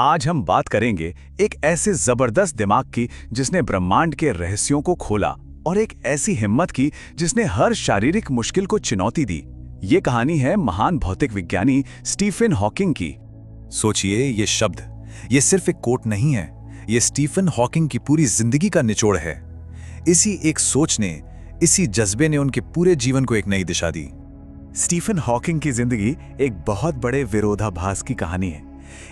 आज हम बात करेंगे एक ऐसे जबरदस्त दिमाग की जिसने ब्रह्मांड के रहस्यों को खोला और एक ऐसी हिम्मत की जिसने हर शारीरिक मुश्किल को चुनौती दी। ये कहानी है महान भौतिक विज्ञानी स्टीफन हॉकिंग की। सोचिए, ये शब्द, ये सिर्फ एक कोट नहीं है, ये स्टीफन हॉकिंग की पूरी जिंदगी का निचोड़ है। इसी एक सोच ने, इसी जज्बे ने उनके पूरे जीवन को एक नई दिशा दी। स्टीफन हॉकिंग की जिंदगी एक बहुत बड़े विरोधाभास की कहानी है।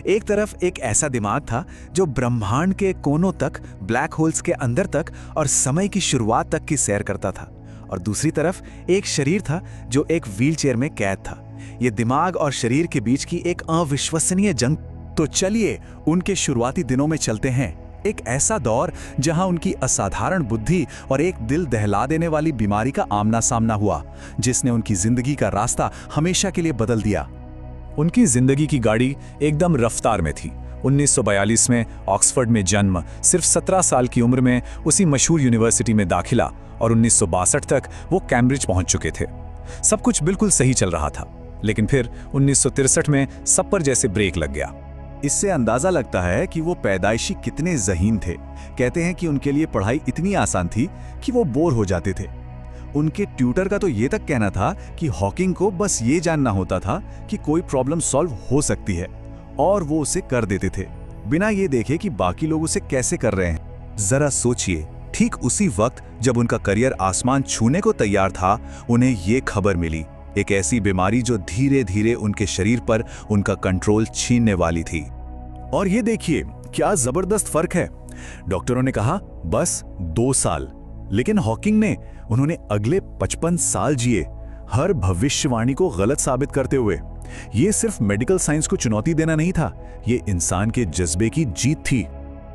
एक तरफ एक ऐसा दिमाग था जो ब्रह्मांड के कोनों तक, ब्लैक होल्स के अंदर तक और समय की शुरुआत तक की सैर करता था, और दूसरी तरफ एक शरीर था जो एक व्हीलचेयर में कैद था। ये दिमाग और शरीर के बीच की एक अविश्वसनीय जंग। तो चलिए उनके शुरुआती दिनों में चलते हैं, एक ऐसा दौर जहां उनकी असाधारण बुद्धि और एक दिल दहला देने वाली बीमारी का आमना सामना हुआ, जिसने उनकी जिंदगी का रास्ता हमेशा के लिए बदल दिया। उनकी जिंदगी की गाड़ी एकदम रफ्तार में थी। 1942 में ऑक्सफोर्ड में जन्म, सिर्फ 17 साल की उम्र में उसी मशहूर यूनिवर्सिटी में दाखिला, और 1962 तक वो कैम्ब्रिज पहुंच चुके थे। सब कुछ बिल्कुल सही चल रहा था, लेकिन फिर 1963 में सब पर जैसे ब्रेक लग गया। इससे अंदाजा लगता है कि वो पैदाइशी कितने ज़हीन थे। कहते हैं कि उनके लिए पढ़ाई इतनी आसान थी कि वो बोर हो जाते थे। उनके ट्यूटर का तो ये तक कहना था कि हॉकिंग को बस ये जानना होता था कि कोई प्रॉब्लम सॉल्व हो सकती है, और वो उसे कर देते थे, बिना ये देखे कि बाकी लोग उसे कैसे कर रहे हैं। जरा सोचिए, ठीक उसी वक्त जब उनका करियर आसमान छूने को तैयार था, उन्हें ये खबर मिली, एक ऐसी बीमारी जो धीरे धीरे उनके शरीर पर उनका कंट्रोल छीनने वाली थी। और ये देखिए क्या जबरदस्त फर्क है। डॉक्टरों ने कहा बस 2 साल, लेकिन हॉकिंग ने उन्होंने अगले 55 साल जिए, हर भविष्यवाणी को गलत साबित करते हुए। ये सिर्फ मेडिकल साइंस को चुनौती देना नहीं था, ये इंसान के जज्बे की जीत थी।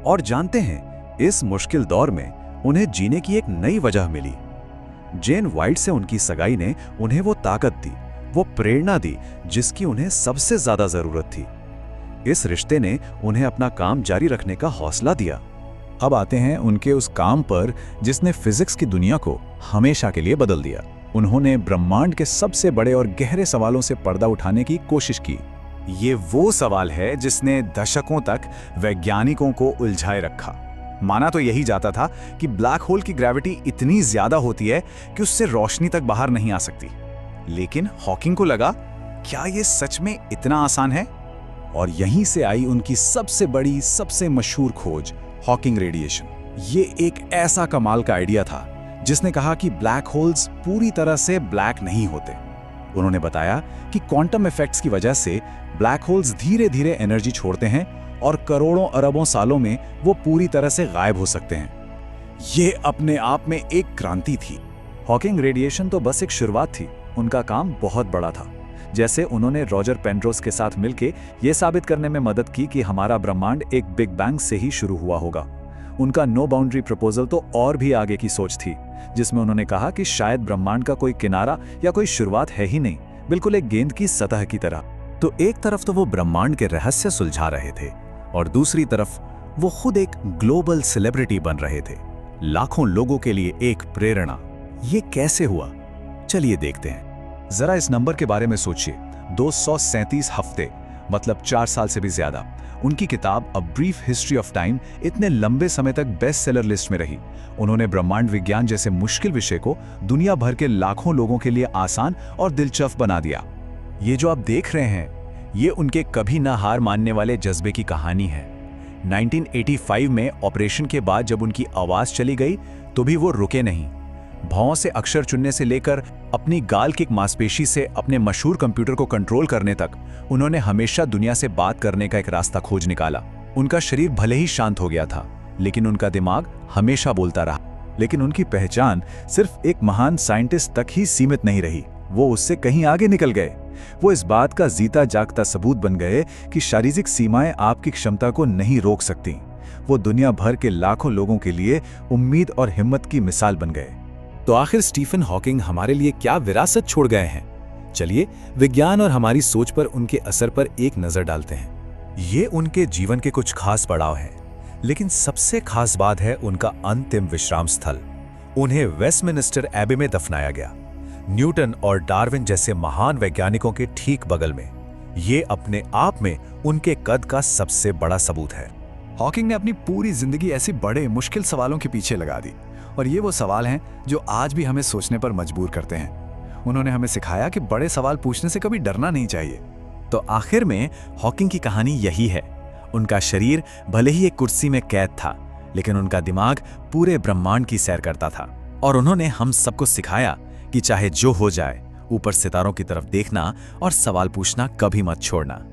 और जानते हैं, इस मुश्किल दौर में उन्हें जीने की एक नई वजह मिली। जेन वाइट से उनकी सगाई ने उन्हें वो ताकत दी, वो प्रेरणा दी जिसकी उन्हें सबसे ज्यादा जरूरत थी। इस रिश्ते ने उन्हें अपना काम जारी रखने का हौसला दिया। अब आते हैं उनके उस काम पर जिसने फिजिक्स की दुनिया को हमेशा के लिए बदल दिया। उन्होंने ब्रह्मांड के सबसे बड़े और गहरे सवालों से पर्दा उठाने की कोशिश की। ये वो सवाल है जिसने दशकों तक वैज्ञानिकों को उलझाए रखा। माना तो यही जाता था कि ब्लैक होल की ग्रेविटी इतनी ज्यादा होती है कि उससे रोशनी तक बाहर नहीं आ सकती, लेकिन हॉकिंग को लगा, क्या ये सच में इतना आसान है? और यहीं से आई उनकी सबसे बड़ी, सबसे मशहूर खोज, हॉकिंग रेडिएशन। ये एक ऐसा कमाल का आइडिया था जिसने कहा कि ब्लैक होल्स पूरी तरह से ब्लैक नहीं होते। उन्होंने बताया कि क्वांटम इफेक्ट्स की वजह से ब्लैक होल्स धीरे धीरे एनर्जी छोड़ते हैं और करोड़ों अरबों सालों में वो पूरी तरह से गायब हो सकते हैं। ये अपने आप में एक क्रांति थी। हॉकिंग रेडिएशन तो बस एक शुरुआत थी, उनका काम बहुत बड़ा था। जैसे उन्होंने रॉजर पेनरोज के साथ मिलकर यह साबित करने में मदद की कि हमारा ब्रह्मांड एक बिग बैंग से ही शुरू हुआ होगा। उनका नो बाउंड्री प्रपोजल तो और भी आगे की सोच थी, जिसमें उन्होंने कहा कि शायद ब्रह्मांड का कोई किनारा या कोई शुरुआत है ही नहीं, बिल्कुल एक गेंद की सतह की तरह। तो एक तरफ तो वो ब्रह्मांड के रहस्य सुलझा रहे थे, और दूसरी तरफ वो खुद एक ग्लोबल सेलिब्रिटी बन रहे थे, लाखों लोगों के लिए एक प्रेरणा। ये कैसे हुआ, चलिए देखते हैं। जरा इस नंबर के बारे में सोचिए, 237 हफ्ते, मतलब 4 साल से भी ज्यादा। उनकी किताब a brief history of time इतने लंबे समय तक बेस्ट सेलर लिस्ट में रही। उन्होंने ब्रह्मांड विज्ञान जैसे मुश्किल विषय को दुनिया भर के लाखों लोगों के लिए आसान और दिलचस्प बना दिया। ये जो आप देख रहे हैं, ये उनके कभी ना हार मानने वाले जज्बे की कहानी है। 1985 में ऑपरेशन के बाद जब उनकी आवाज चली गई तो भी वो रुके नहीं। भौं से अक्षर चुनने से लेकर अपनी गाल की मांसपेशी से अपने मशहूर कंप्यूटर को कंट्रोल करने तक, उन्होंने हमेशा दुनिया से बात करने का एक रास्ता खोज निकाला। उनका शरीर भले ही शांत हो गया था, लेकिन उनका दिमाग हमेशा बोलता रहा। लेकिन उनकी पहचान सिर्फ एक महान साइंटिस्ट तक ही सीमित नहीं रही, वो उससे कहीं आगे निकल गए। वो इस बात का जीता जागता सबूत बन गए कि शारीरिक सीमाएं आपकी क्षमता को नहीं रोक सकती। वो दुनिया भर के लाखों लोगों के लिए उम्मीद और हिम्मत की मिसाल बन गए। तो आखिर स्टीफन हॉकिंग हमारे लिए क्या विरासत छोड़ गए हैं? चलिए विज्ञान और हमारी सोच पर उनके असर पर एक नजर डालते हैं। ये उनके जीवन के कुछ खास पड़ाव हैं, लेकिन सबसे खास बात है उनका अंतिम विश्राम स्थल। उन्हें वेस्टमिनिस्टर एबे में दफनाया गया, न्यूटन और डार्विन जैसे महान वैज्ञानिकों के ठीक बगल में। ये अपने आप में उनके कद का सबसे बड़ा सबूत है। हॉकिंग ने अपनी पूरी जिंदगी ऐसे बड़े मुश्किल सवालों के पीछे लगा दी, और ये वो सवाल हैं जो आज भी हमें सोचने पर मजबूर करते हैं। उन्होंने हमें सिखाया कि बड़े सवाल पूछने से कभी डरना नहीं चाहिए। तो आखिर में हॉकिंग की कहानी यही है। उनका शरीर भले ही एक कुर्सी में कैद था, लेकिन उनका दिमाग पूरे ब्रह्मांड की सैर करता था। और उन्होंने हम सबको सिखाया कि चाहे जो हो जाए, ऊपर सितारों की तरफ देखना और सवाल पूछना कभी मत छोड़ना।